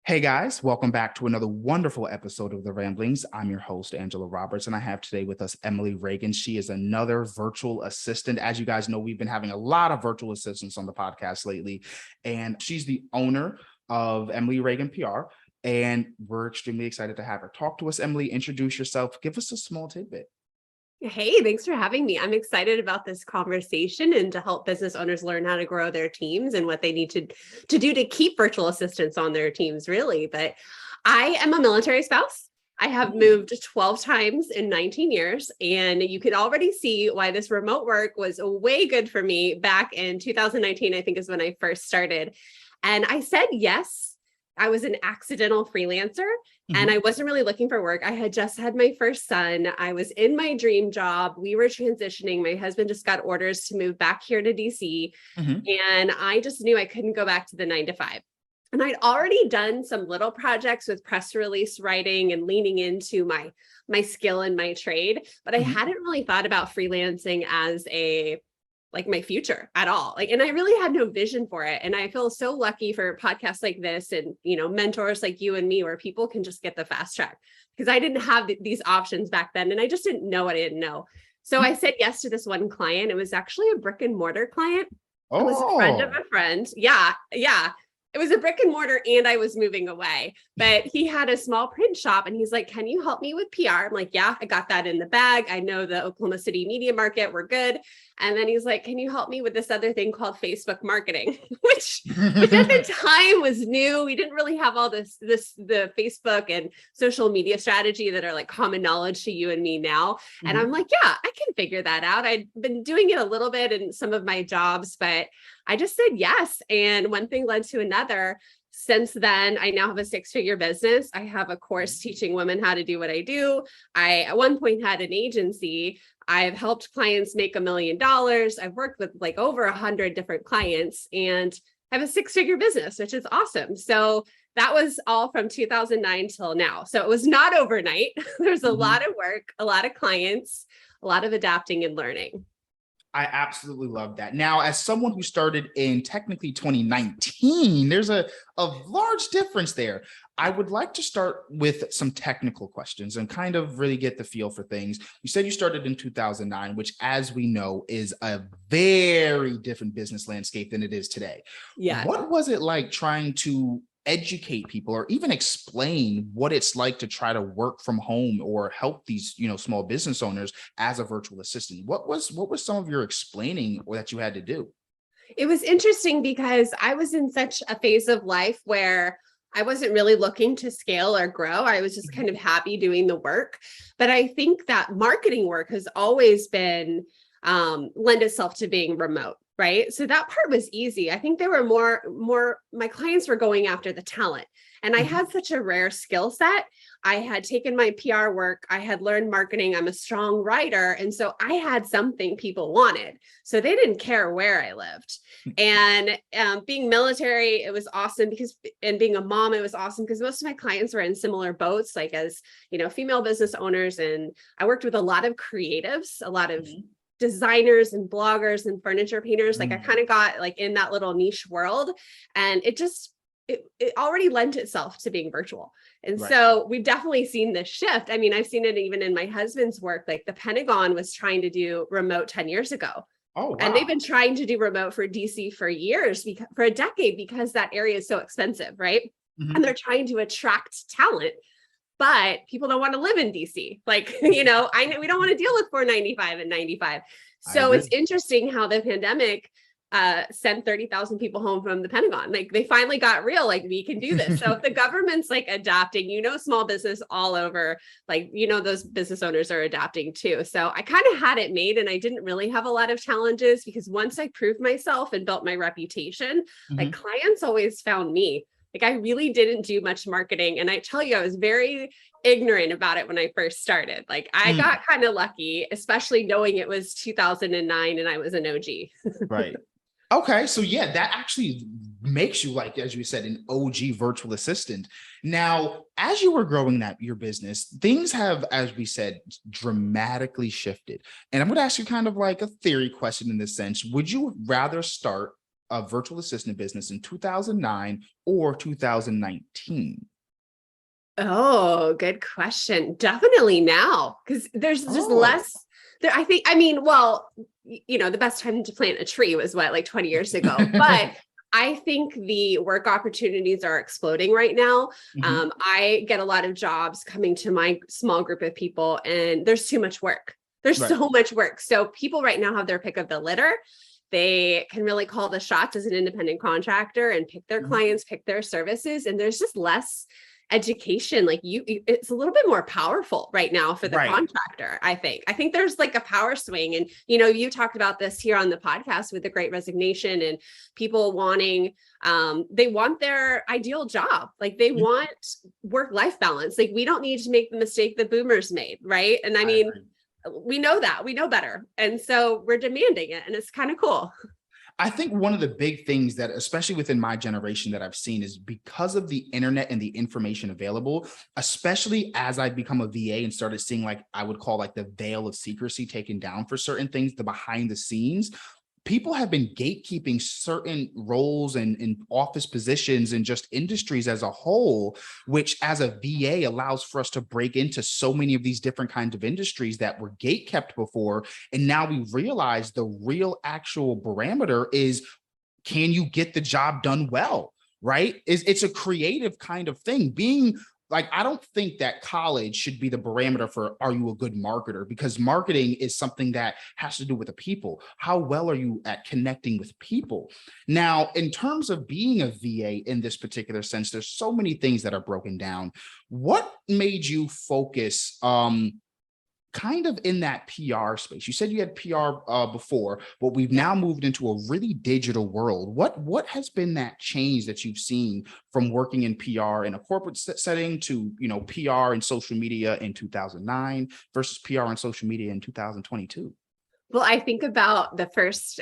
Hey guys, welcome back to another wonderful episode of The Ramblings. I'm your host, Angela Roberts, and I have today with us Emily Raegan. She is another virtual assistant. As you guys know, we've been having a lot of virtual assistants on the podcast lately, and she's the owner of Emily Raegan PR, and we're extremely excited to have her. Talk to us, Emily. Introduce yourself. Give us a small tidbit. Hey, thanks for having me. I'm excited about this conversation and to help business owners learn how to grow their teams and what they need to do to keep virtual assistants on their teams, really. But I am a military spouse. I have moved 12 times in 19 years, and you could already see why this remote work was way good for me back in 2019, I think is when I first started. And I said yes. I was an accidental freelancer and I wasn't really looking for work. I had just had my first son. I was in my dream job. We were transitioning. My husband just got orders to move back here to DC. And I just knew I couldn't go back to the 9 to 5. And I'd already done some little projects with press release writing and leaning into my skill and my trade, but I hadn't really thought about freelancing as my future at all. And I really had no vision for it. And I feel so lucky for podcasts like this and, mentors like you and me, where people can just get the fast track, because I didn't have these options back then. And I just didn't know what I didn't know. So I said yes to this one client. It was actually a brick and mortar client. It was a friend of a friend. Yeah. It was a brick and mortar and I was moving away, but he had a small print shop and he's like, can you help me with PR? I'm like, yeah, I got that in the bag. I know the Oklahoma City media market. We're good. And then he's like, can you help me with this other thing called Facebook marketing, which at the time was new. We didn't really have all the Facebook and social media strategy that are like common knowledge to you and me now. And I'm like, yeah, I can figure that out. I'd been doing it a little bit in some of my jobs, but I just said yes. And one thing led to another. Since then, I now have a 6-figure business. I have a course teaching women how to do what I do. I, at one point, had an agency. I've helped clients make $1 million. I've worked with over 100 different clients and I have a 6-figure business, which is awesome. So that was all from 2009 till now. So it was not overnight. There's a lot of work, a lot of clients, a lot of adapting and learning. I absolutely love that. Now, as someone who started in technically 2019, there's a large difference there. I would like to start with some technical questions and kind of really get the feel for things. You said you started in 2009, which, as we know, is a very different business landscape than it is today. Yeah. What was it like trying to educate people or even explain what it's like to try to work from home or help these, small business owners as a virtual assistant? What was some of your explaining or that you had to do? It was interesting because I was in such a phase of life where I wasn't really looking to scale or grow. I was just kind of happy doing the work. But I think that marketing work has always been lend itself to being remote. Right. So that part was easy. I think there were more, my clients were going after the talent. And I had such a rare skill set. I had taken my PR work. I had learned marketing. I'm a strong writer. And so I had something people wanted. So they didn't care where I lived. And being military, it was awesome and being a mom, it was awesome because most of my clients were in similar boats, like as, female business owners. And I worked with a lot of creatives, a lot of designers and bloggers and furniture painters. I kind of got in that little niche world, and it already lent itself to being virtual. And so we've definitely seen this shift. I mean, I've seen it even in my husband's work. The Pentagon was trying to do remote 10 years ago. Oh, wow. And they've been trying to do remote for DC for years, for a decade, because that area is so expensive, right? And they're trying to attract talent. But people don't want to live in DC. We don't want to deal with 495 and 95. So it's interesting how the pandemic sent 30,000 people home from the Pentagon. They finally got real, we can do this. So if the government's adapting, small business all over, those business owners are adapting too. So I kind of had it made, and I didn't really have a lot of challenges because once I proved myself and built my reputation, clients always found me. I really didn't do much marketing. And I tell you, I was very ignorant about it when I first started. I got kind of lucky, especially knowing it was 2009 and I was an OG. Right. Okay. So yeah, that actually makes you, as you said, an OG virtual assistant. Now, as you were growing your business, things have, as we said, dramatically shifted. And I'm going to ask you kind of a theory question in this sense. Would you rather start a virtual assistant business in 2009 or 2019? Oh, good question. Definitely now, because there's just Oh, less there. Well, the best time to plant a tree was like 20 years ago, but I think the work opportunities are exploding right now. Mhm. I get a lot of jobs coming to my small group of people, and there's too much work. There's Right. so much work. So people right now have their pick of the litter. They can really call the shots as an independent contractor and pick their Mhm. clients, pick their services, and there's just less education. Like it's a little bit more powerful right now for the Right. contractor. I think there's like a power swing, and you talked about this here on the podcast with the Great Resignation and people wanting they want their ideal job. Like they Mhm. want work-life balance. Like we don't need to make the mistake the boomers made, right? And I I mean, agree. we know better, and so we're demanding it, and it's kind of cool. I think one of the big things that, especially within my generation, that I've seen is because of the internet and the information available, especially as I become a VA and started seeing, like, I would call like the veil of secrecy taken down for certain things, the behind the scenes. People have been gatekeeping certain roles and office positions and just industries as a whole, which as a VA allows for us to break into so many of these different kinds of industries that were gate kept before. And now we realize the real actual barometer is, can you get the job done well? Right? It's a creative kind of thing. Being like, I don't think that college should be the barometer for, are you a good marketer? Because marketing is something that has to do with the people. How well are you at connecting with people? Now, in terms of being a VA in this particular sense, there's so many things that are broken down. What made you focus kind of in that PR space? You said you had PR before, but we've Yeah. now moved into a really digital world. What has been that change that you've seen from working in PR in a corporate setting to PR and social media in 2009 versus PR and social media in 2022? Well, I think about the first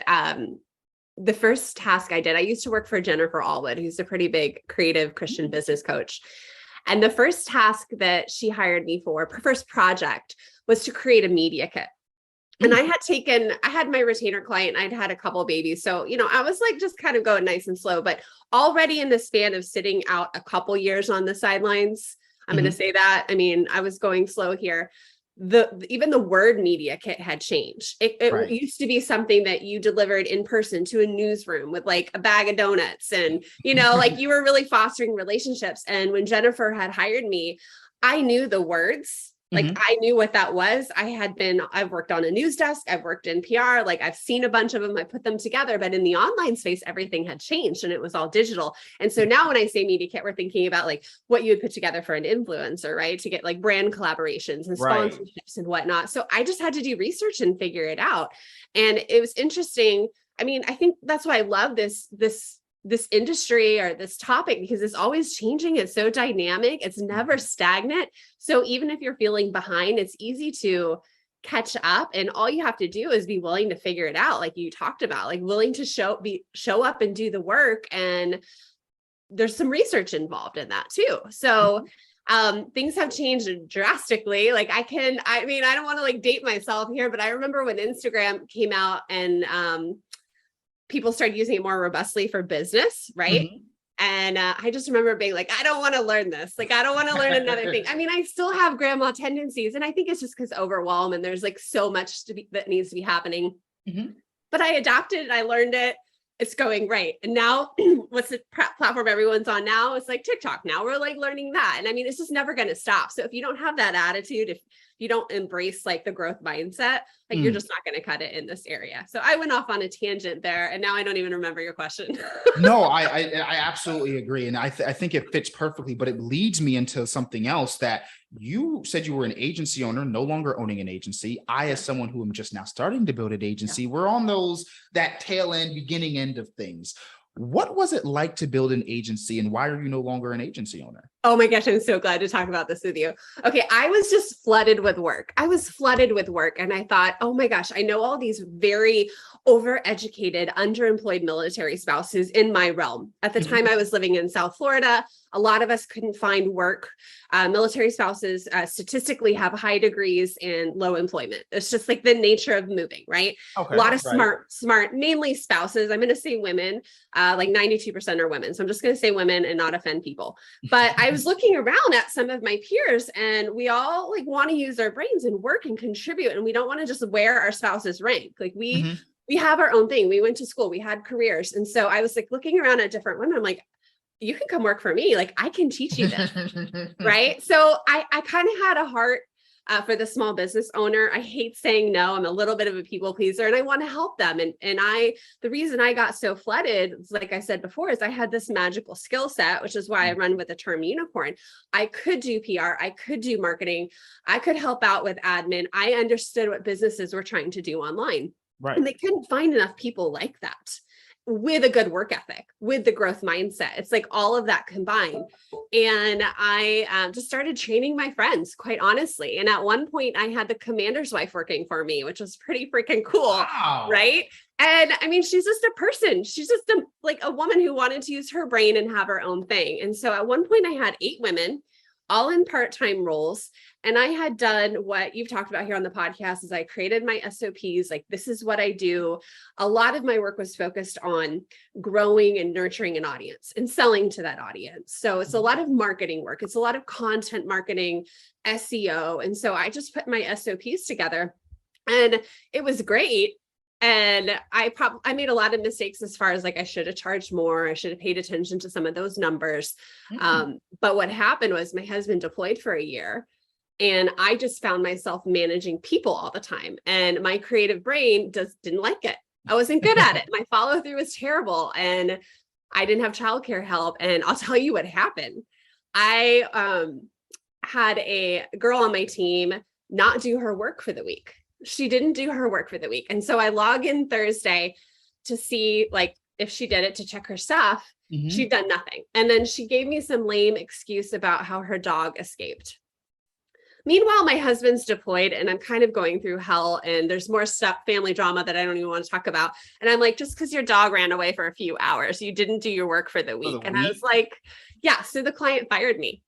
task I did. I used to work for Jennifer Allwood, who's a pretty big creative Christian business coach. And the first task that she hired me for, her first project, was to create a media kit. And Mm. I had my retainer client, I'd had a couple of babies. So, I was like just kind of going nice and slow, but already in the span of sitting out a couple years on the sidelines, I'm going to Mhm. say that. I mean, I was going slow here. Even the word media kit had changed. It Right. used to be something that you delivered in person to a newsroom with like a bag of donuts, and like you were really fostering relationships. And when Jennifer had hired me, I knew the words. Like Mhm. I knew what that was. I've worked on a news desk, I've worked in PR, like I've seen a bunch of them, I put them together, but in the online space, everything had changed and it was all digital. And so now when I say media kit, we're thinking about like what you would put together for an influencer, right? To get like brand collaborations and Right. sponsorships and whatnot. So I just had to do research and figure it out. And it was interesting. I mean, I think that's why I love this industry or this topic, because it's always changing. It's so dynamic. It's never stagnant. So even if you're feeling behind, it's easy to catch up. And all you have to do is be willing to figure it out. Like you talked about, like willing to show up and do the work. And there's some research involved in that too. So things have changed drastically. Like I don't want to like date myself here, but I remember when Instagram came out and people started using it more robustly for business, right? Mhm. And I just remember being like, I don't want to learn this. Like, I don't want to learn another thing. I mean, I still have grandma tendencies. And I think it's just because overwhelm and there's like so much that needs to be happening. Mhm. But I adapted and I learned it. It's going right. And now what's the platform everyone's on now? It's like TikTok. Now we're like learning that. And I mean, it's just never going to stop. So if you don't have that attitude, if you don't embrace like the growth mindset, like you're Mm. just not going to cut it in this area. So I went off on a tangent there and now I don't even remember your question. No, I absolutely agree, and I think it fits perfectly. But it leads me into something else that you said. You were an agency owner, no longer owning an agency. I, Yeah. as someone who am just now starting to build an Yeah. agency, we're on that tail end, beginning end of things. What was it like to build an agency, and why are you no longer an agency owner? Oh my gosh, I'm so glad to talk about this with you. Okay, I was just flooded with work. I was flooded with work. And I thought, oh my gosh, I know all these very overeducated, underemployed military spouses in my realm. At the Mhm. time, I was living in South Florida. a lot of us couldn't find work. Military spouses statistically have high degrees and low employment. It's just like the nature of moving, right? Okay. A lot of Right. smart, mainly spouses. I'm going to say women, like 92% are women. So I'm just going to say women and not offend people. But I was looking around at some of my peers, and we all like want to use our brains and work and contribute. And we don't want to just wear our spouse's rank. Like we have our own thing. We went to school, we had careers. And so I was like looking around at different women. I'm like, you can come work for me. Like I can teach you this. Right. So I kind of had a heart for the small business owner. I hate saying no. I'm a little bit of a people pleaser and I want to help them. And the reason I got so flooded, like I said before, is I had this magical skill set, which is why I run with the term unicorn. I could do PR. I could do marketing. I could help out with admin. I understood what businesses were trying to do online. Right. And they couldn't find enough people like that with a good work ethic, with the growth mindset. It's like all of that combined. And I just started training my friends, quite honestly. And at one point I had the commander's wife working for me, which was pretty freaking cool. Wow. Right. And I mean, she's just a person. She's just like a woman who wanted to use her brain and have her own thing. And so at one point I had 8 women, all in part-time roles. And I had done what you've talked about here on the podcast is I created my SOPs. Like, this is what I do. A lot of my work was focused on growing and nurturing an audience and selling to that audience. So it's a lot of marketing work. It's a lot of content marketing, SEO. And so I just put my SOPs together and it was great. And I made a lot of mistakes as far as like, I should have charged more. I should have paid attention to some of those numbers. But what happened was my husband deployed for a year and I just found myself managing people all the time. And my creative brain just didn't like it. I wasn't good at it. My follow through was terrible. And I didn't have childcare help. And I'll tell you what happened. I had a girl on my team not do her work for the week. She didn't do her work for the week. And so I log in Thursday to see like if she did it to check her stuff. She'd done nothing. And then she gave me some lame excuse about how her dog escaped. Meanwhile, my husband's deployed and I'm kind of going through hell and there's more stuff, family drama that I don't even want to talk about. And I'm like, just because your dog ran away for a few hours, you didn't do your work for the week. And I was like, yeah. So the client fired me.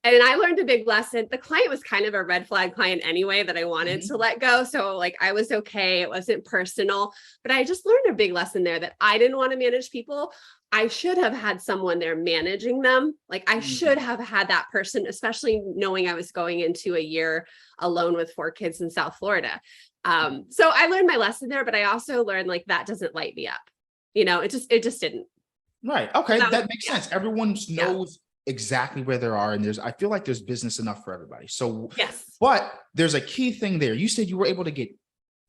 And I learned a big lesson. The client was kind of a red flag client anyway that I wanted to let go. So like I was okay. It wasn't personal, but I just learned a big lesson there that I didn't want to manage people. I should have had someone there managing them. Like I should have had that person, especially knowing I was going into a year alone with 4 kids in South Florida. So I learned my lesson there, but I also learned like that doesn't light me up. You know, it just didn't. Right. Okay. That makes sense. Everyone knows exactly where they are. And I feel like there's business enough for everybody. So, yes, but there's a key thing there. You said you were able to get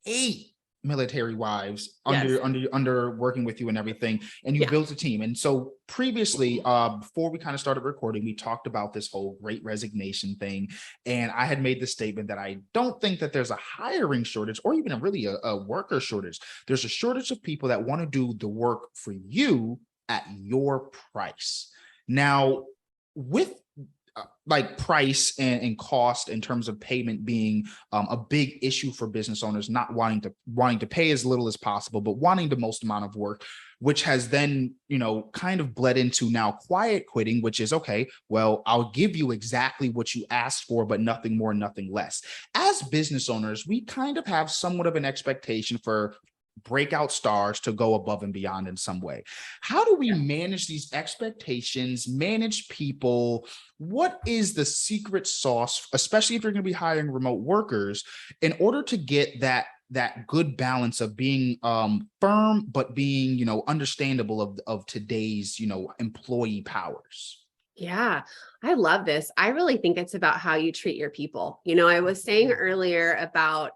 8 military wives under working with you and everything, and you built a team. And so previously, before we kind of started recording, we talked about this whole great resignation thing. And I had made the statement that I don't think that there's a hiring shortage or even a worker shortage. There's a shortage of people that want to do the work for you at your price. Now, with like price and cost in terms of payment being a big issue for business owners, not wanting to pay as little as possible, but wanting the most amount of work, which has then, kind of bled into now quiet quitting, which is, okay, well, I'll give you exactly what you asked for, but nothing more, nothing less. As business owners, we kind of have somewhat of an expectation for breakout stars to go above and beyond in some way. How do we manage these expectations, manage people? What is the secret sauce, especially if you're going to be hiring remote workers, in order to get that good balance of being firm, but being, understandable of today's, employee powers? Yeah, I love this. I really think it's about how you treat your people. I was saying earlier about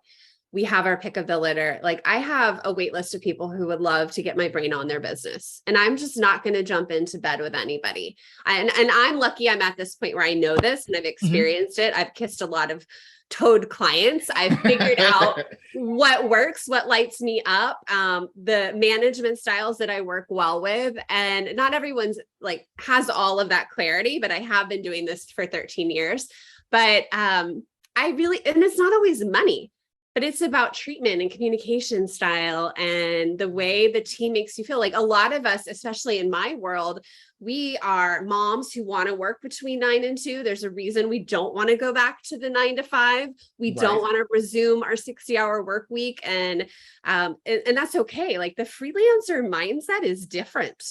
we have our pick of the litter. Like I have a wait list of people who would love to get my brain on their business. And I'm just not going to jump into bed with anybody. And I'm lucky I'm at this point where I know this and I've experienced it. I've kissed a lot of toad clients. I've figured out what works, what lights me up, the management styles that I work well with. And not everyone's like has all of that clarity, but I have been doing this for 13 years. But and it's not always money. but it's about treatment and communication style and the way the team makes you feel. Like a lot of us, especially in my world, we are moms who want to work between 9 and 2. There's a reason we don't want to go back to the 9 to 5. We don't want to resume our 60-hour work week. And that's okay. Like the freelancer mindset is different.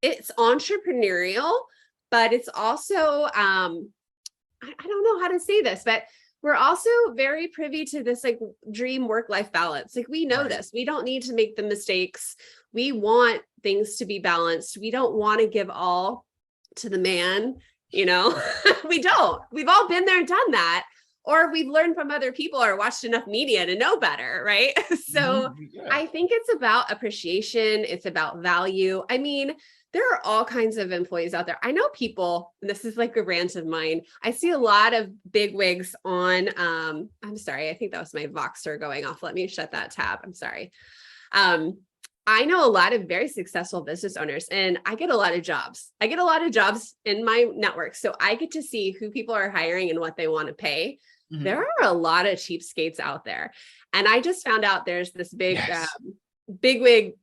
It's entrepreneurial, but it's also, I don't know how to say this, but we're also very privy to this like dream work-life balance. Like we know this, we don't need to make the mistakes. We want things to be balanced. We don't want to give all to the man, we don't. We've all been there and done that, or we've learned from other people or watched enough media to know better, right? So I think it's about appreciation. It's about value. I mean, there are all kinds of employees out there. I know people, and this is like a rant of mine. I see a lot of big wigs on, I'm sorry, I think that was my Voxer going off. Let me shut that tab. I'm sorry. I know a lot of very successful business owners, and I get a lot of jobs. I get a lot of jobs in my network. So I get to see who people are hiring and what they want to pay. Mm-hmm. There are a lot of cheapskates out there. And I just found out there's this big, big wig,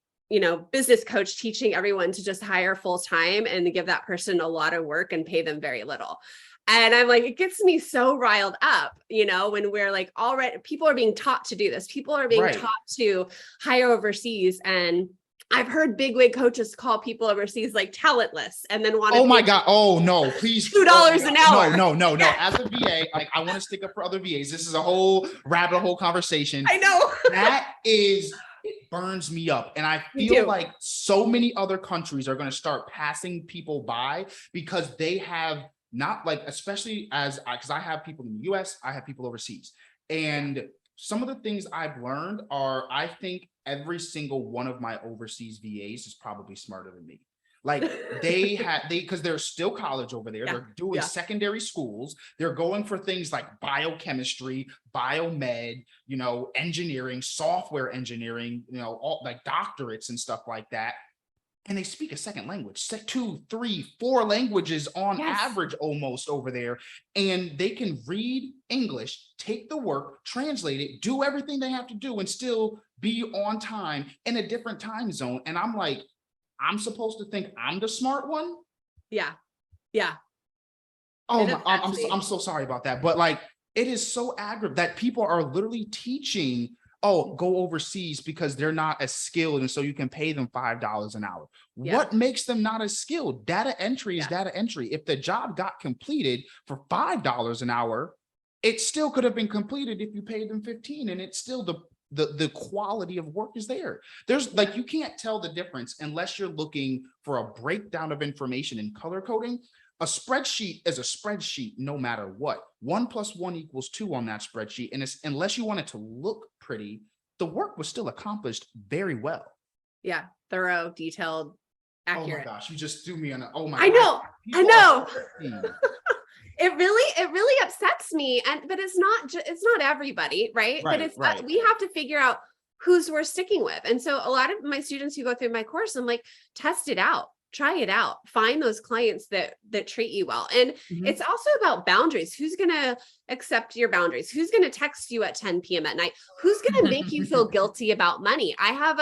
business coach teaching everyone to just hire full time and to give that person a lot of work and pay them very little. And I'm like, it gets me so riled up, when we're like, already people are being taught to do this. People are being taught to hire overseas. And I've heard big wig coaches call people overseas like talentless and then want to. Oh my God. Oh no, please. $2 an hour. No. As a VA, like I want to stick up for other VAs. This is a whole rabbit hole conversation. I know. It burns me up. And I feel like so many other countries are going to start passing people by because they have not like, especially because I have people in the US, I have people overseas. And some of the things I've learned are, I think every single one of my overseas VAs is probably smarter than me. Like because they're still college over there. They're doing secondary schools. They're going for things like biochemistry, biomed, engineering, software engineering, all like doctorates and stuff like that. And they speak a second language, 2, 3, 4 languages on average almost over there. And they can read English, take the work, translate it, do everything they have to do and still be on time in a different time zone. And I'm like, I'm supposed to think I'm the smart one? Yeah. Oh, I'm so sorry about that. But like, it is so aggravating that people are literally teaching, go overseas because they're not as skilled. And so you can pay them $5 an hour. Yeah. What makes them not as skilled? Data entry is data entry. If the job got completed for $5 an hour, it still could have been completed if you paid them 15, and it's still the quality of work is there. There's like, you can't tell the difference unless you're looking for a breakdown of information in color coding. A spreadsheet is a spreadsheet no matter what. 1 + 1 = 2 on that spreadsheet. And it's, unless you want it to look pretty, the work was still accomplished very well. Yeah. Thorough, detailed, accurate. Oh my gosh, you just threw me on I know. It really upsets me. But it's not everybody, right? But it's we have to figure out who's we're sticking with. And so a lot of my students who go through my course, I'm like, test it out, try it out, find those clients that treat you well. And it's also about boundaries. Who's going to accept your boundaries? Who's going to text you at 10 p.m. at night? Who's going to make you feel guilty about money? I have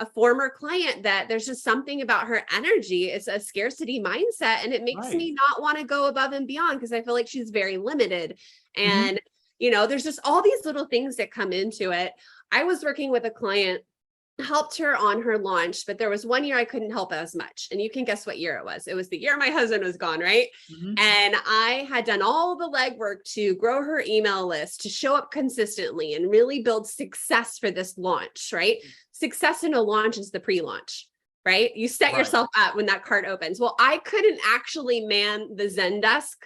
a former client that there's just something about her energy. It's a scarcity mindset. And it makes me not want to go above and beyond because I feel like she's very limited. And, there's just all these little things that come into it. I was working with a client, helped her on her launch, but there was one year I couldn't help as much. And you can guess what year it was. It was the year my husband was gone, right? And I had done all the legwork to grow her email list, to show up consistently and really build success for this launch, right? Success in a launch is the pre-launch, right? You set yourself up when that cart opens. Well, I couldn't actually man the Zendesk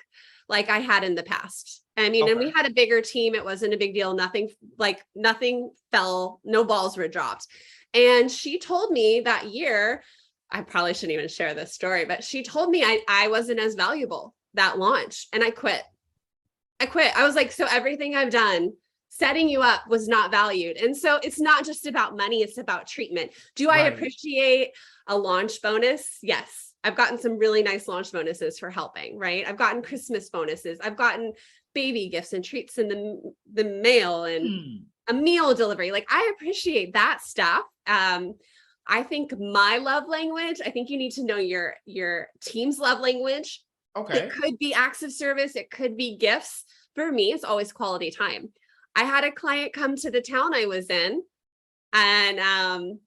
like I had in the past. I mean, and we had a bigger team. It wasn't a big deal. Nothing fell, no balls were dropped. And she told me that year, I probably shouldn't even share this story, but she told me I wasn't as valuable that launch. And I quit. I was like, so everything I've done setting you up was not valued. And so it's not just about money, it's about treatment. Do I appreciate a launch bonus? Yes. I've gotten some really nice launch bonuses for helping, right? I've gotten Christmas bonuses. I've gotten baby gifts and treats in the mail. And a meal delivery. Like I appreciate that stuff. I think my love language, I think you need to know your team's love language. It Okay. could be acts of service. It could be gifts. For me, it's always quality time. I had a client come to the town I was in, and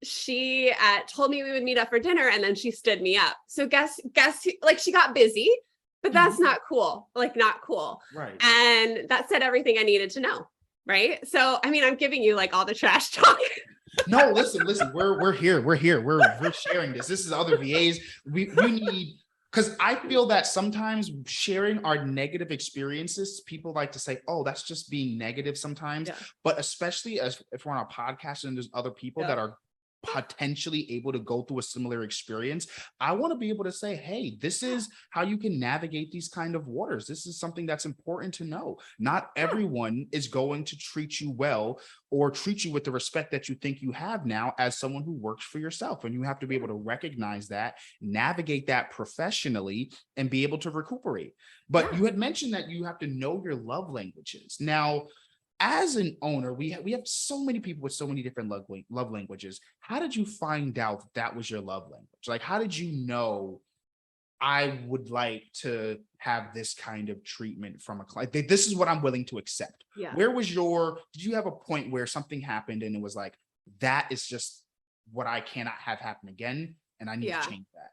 she told me we would meet up for dinner, and then she stood me up. So guess like she got busy, but that's not cool. Like not cool. Right. And that said everything I needed to know. Right. So I mean, I'm giving you like all the trash talk. No, listen. We're here. We're sharing this. This is other VAs. We need, because I feel that sometimes sharing our negative experiences, people like to say, "Oh, that's just being negative." Sometimes, Yeah. but especially as if we're on a podcast and there's other people that are potentially able to go through a similar experience, I want to be able to say, hey, this is how you can navigate these kind of waters. This is something that's important to know. Not everyone is going to treat you well or treat you with the respect that you think you have now as someone who works for yourself. And you have to be able to recognize that, navigate that professionally, and be able to recuperate. But you had mentioned that you have to know your love languages. Now, as an owner, we have so many people with so many different love languages. How did you find out that was your love language? Like, how did you know I would like to have this kind of treatment from a client? This is what I'm willing to accept. Yeah. Did you have a point where something happened and it was like, that is just what I cannot have happen again, and I need to change that?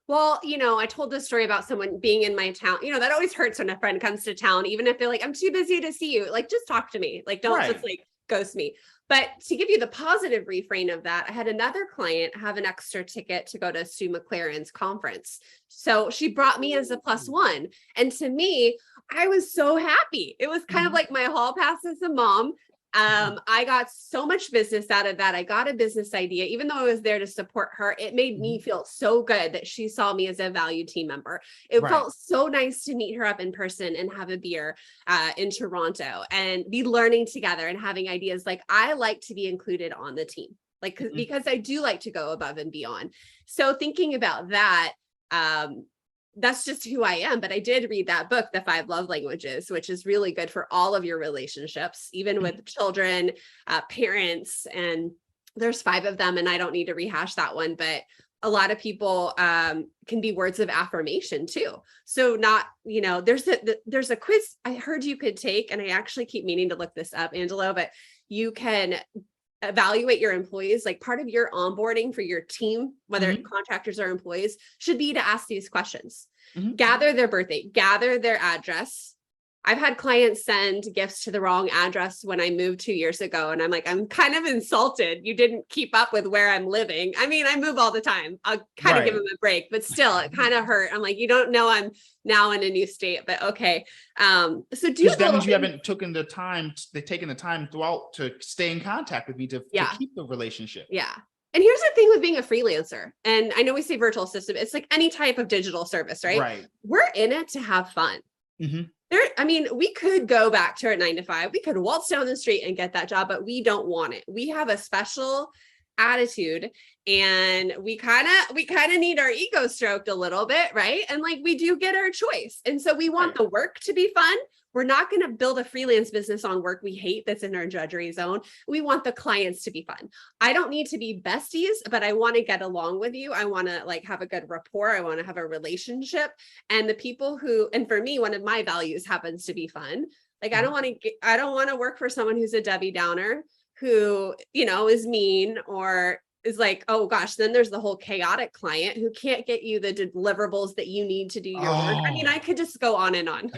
Well, I told this story about someone being in my town. That always hurts when a friend comes to town, even if they're like, I'm too busy to see you. Like, just talk to me. Like, don't just like ghost me. But to give you the positive refrain of that, I had another client have an extra ticket to go to Sue McLaren's conference. So she brought me as a +1. And to me, I was so happy. It was kind of like my hall pass as a mom. I got so much business out of that. I got a business idea, even though I was there to support her. It made me feel so good that she saw me as a valued team member. It felt so nice to meet her up in person and have a beer in Toronto and be learning together and having ideas. Like I like to be included on the team, like because I do like to go above and beyond. So thinking about that, that's just who I am. But I did read that book, The 5 Love Languages, which is really good for all of your relationships, even with children, parents, and there's 5 of them. And I don't need to rehash that one, but a lot of people can be words of affirmation too. So not, there's a quiz I heard you could take, and I actually keep meaning to look this up, Angelo, but you can evaluate your employees. Like part of your onboarding for your team, whether contractors or employees, should be to ask these questions. Gather their birthday, gather their address. I've had clients send gifts to the wrong address when I moved 2 years ago. And I'm like, I'm kind of insulted. You didn't keep up with where I'm living. I mean, I move all the time. I'll kind of give them a break, but still it kind of hurt. I'm like, you don't know I'm now in a new state, but okay. So that means you haven't taken the time throughout to stay in contact with me to keep the relationship. Yeah. And here's the thing with being a freelancer. And I know we say virtual assistant, it's like any type of digital service, right? Right. We're in it to have fun. We could go back to our 9 to 5. We could waltz down the street and get that job, but we don't want it. We have a special attitude, and we kind of need our ego stroked a little bit, right? And like we do get our choice. And so we want the work to be fun. We're not going to build a freelance business on work we hate that's in our drudgery zone. We want the clients to be fun. I don't need to be besties, but I want to get along with you. I want to like have a good rapport. I want to have a relationship. And the people and for me, one of my values happens to be fun. Like I don't want to work for someone who's a Debbie Downer, who, is mean or is like, oh gosh, then there's the whole chaotic client who can't get you the deliverables that you need to do your work. I mean, I could just go on and on.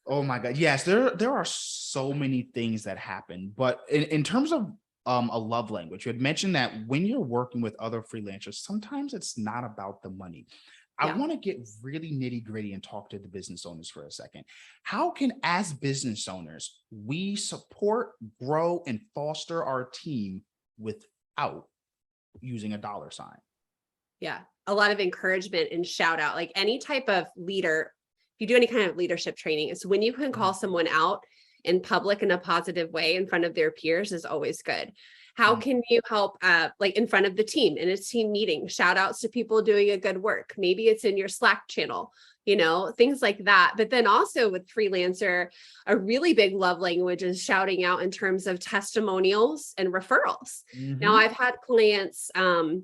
Oh my God. Yes, there are so many things that happen, but in terms of a love language, you had mentioned that when you're working with other freelancers, sometimes it's not about the money. I want to get really nitty gritty and talk to the business owners for a second. How can, as business owners, we support, grow, and foster our team without using a dollar sign? Yeah. A lot of encouragement and shout out, like any type of leader. If you do any kind of leadership training, it's when you can call someone out in public in a positive way in front of their peers is always good. How can you help like in front of the team in a team meeting, shout outs to people doing a good work? Maybe it's in your Slack channel, things like that. But then also with freelancer, a really big love language is shouting out in terms of testimonials and referrals. Now I've had clients, I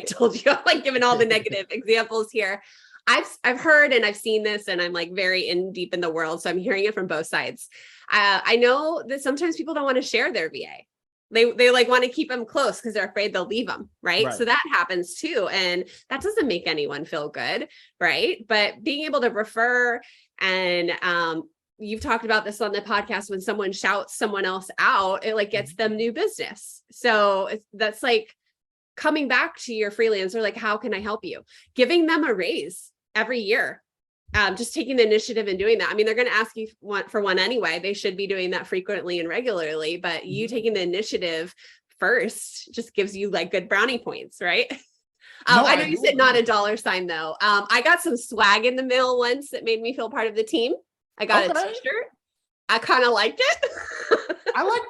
told you, I'm like giving all the negative examples here. I've heard and I've seen this, and I'm like very deep in the world. So I'm hearing it from both sides. I know that sometimes people don't want to share their VA. They like want to keep them close because they're afraid they'll leave them. Right. So that happens too. And that doesn't make anyone feel good. Right. But being able to refer, and you've talked about this on the podcast, when someone shouts someone else out, it like gets them new business. So that's like coming back to your freelancer, like, how can I help you? Giving them a raise every year. Just taking the initiative and doing that. I mean, they're going to ask you for one anyway. They should be doing that frequently and regularly, but you taking the initiative first just gives you like good brownie points, right? I know you said not a dollar sign though. I got some swag in the mail once that made me feel part of the team. I got a t-shirt. I kind of liked it.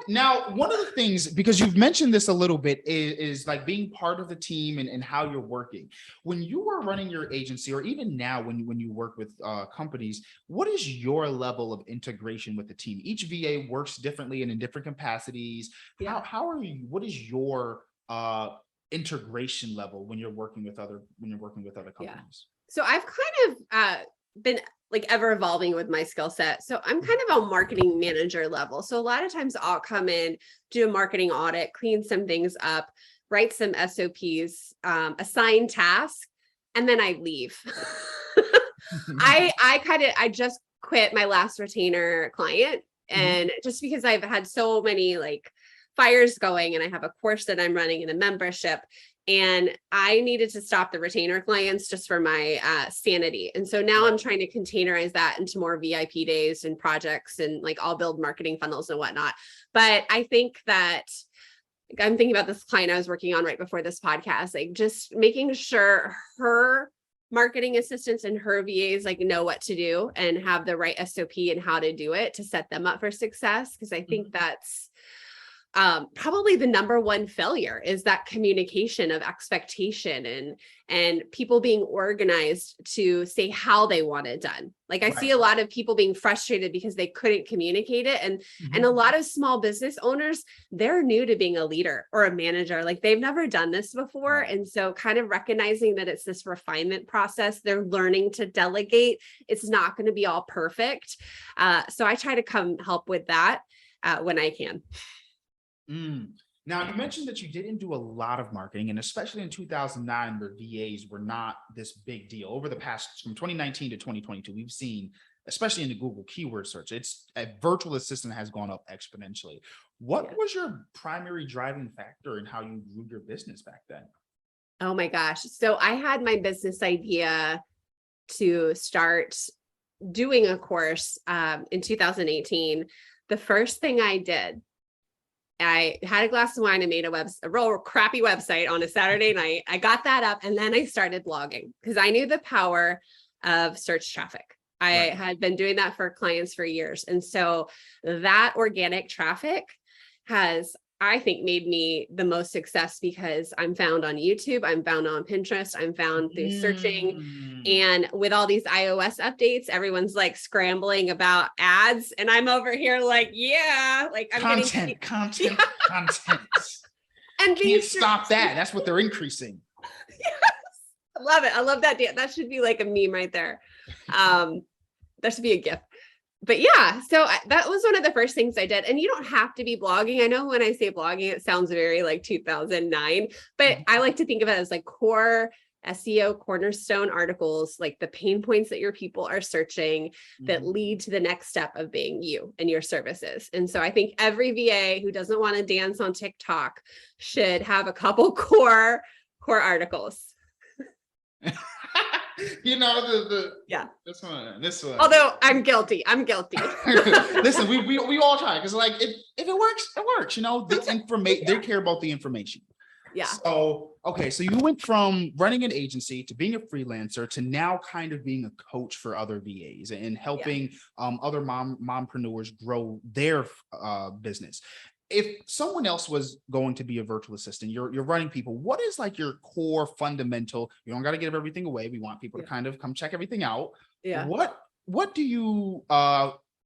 Now, one of the things, because you've mentioned this a little bit, is like being part of the team and how you're working. When you were running your agency, or even now when you work with companies, what is your level of integration with the team? Each VA works differently and in different capacities. Yeah. How are you? What is your integration level when you're working with other companies? Yeah. So I've kind of been like ever evolving with my skill set. So I'm kind of a marketing manager level. So a lot of times I'll come in, do a marketing audit, clean some things up, write some SOPs, assign tasks, and then I leave. I just quit my last retainer client. And just because I've had so many like fires going, and I have a course that I'm running and a membership, and I needed to stop the retainer clients just for my sanity. And so now I'm trying to containerize that into more VIP days and projects, and like I'll build marketing funnels and whatnot. But I think that I'm thinking about this client I was working on right before this podcast, like just making sure her marketing assistants and her VAs like know what to do and have the right SOP and how to do it to set them up for success. Because I think that's probably the number one failure, is that communication of expectation and people being organized to say how they want it done. Like I see a lot of people being frustrated because they couldn't communicate it. And a lot of small business owners, they're new to being a leader or a manager. Like they've never done this before. And so kind of recognizing that it's this refinement process, they're learning to delegate. It's not going to be all perfect. So I try to come help with that when I can. Now, you mentioned that you didn't do a lot of marketing, and especially in 2009, where VAs were not this big deal. Over the past, from 2019 to 2022, we've seen, especially in the Google keyword search, a virtual assistant has gone up exponentially. What was your primary driving factor in how you grew your business back then? Oh my gosh. So I had my business idea to start doing a course in 2018. The first thing I did, I had a glass of wine and made a real crappy website on a Saturday night. I got that up, and then I started blogging because I knew the power of search traffic. I had been doing that for clients for years. And so that organic traffic has, I think, made me the most success, because I'm found on YouTube, I'm found on Pinterest, I'm found through searching. And with all these iOS updates, everyone's like scrambling about ads. And I'm over here like, like I'm content. And can't stop that. That's what they're increasing. Yes. I love it. I love that. That should be like a meme right there. That should be a GIF. But yeah, so that was one of the first things I did. And you don't have to be blogging. I know when I say blogging, it sounds very like 2009, but I like to think of it as like core SEO cornerstone articles, like the pain points that your people are searching that lead to the next step of being you and your services. And so I think every VA who doesn't want to dance on TikTok should have a couple core articles. This one. Although I'm guilty. Listen, we all try, because like if it works, it works. The information, they care about the information. Yeah. So so you went from running an agency to being a freelancer to now kind of being a coach for other VAs and helping other mompreneurs grow their business. if someone else was going to be a virtual assistant, you're running people, what is like your core fundamental? You don't got to give everything away. We want people to kind of come check everything out. Yeah. What do you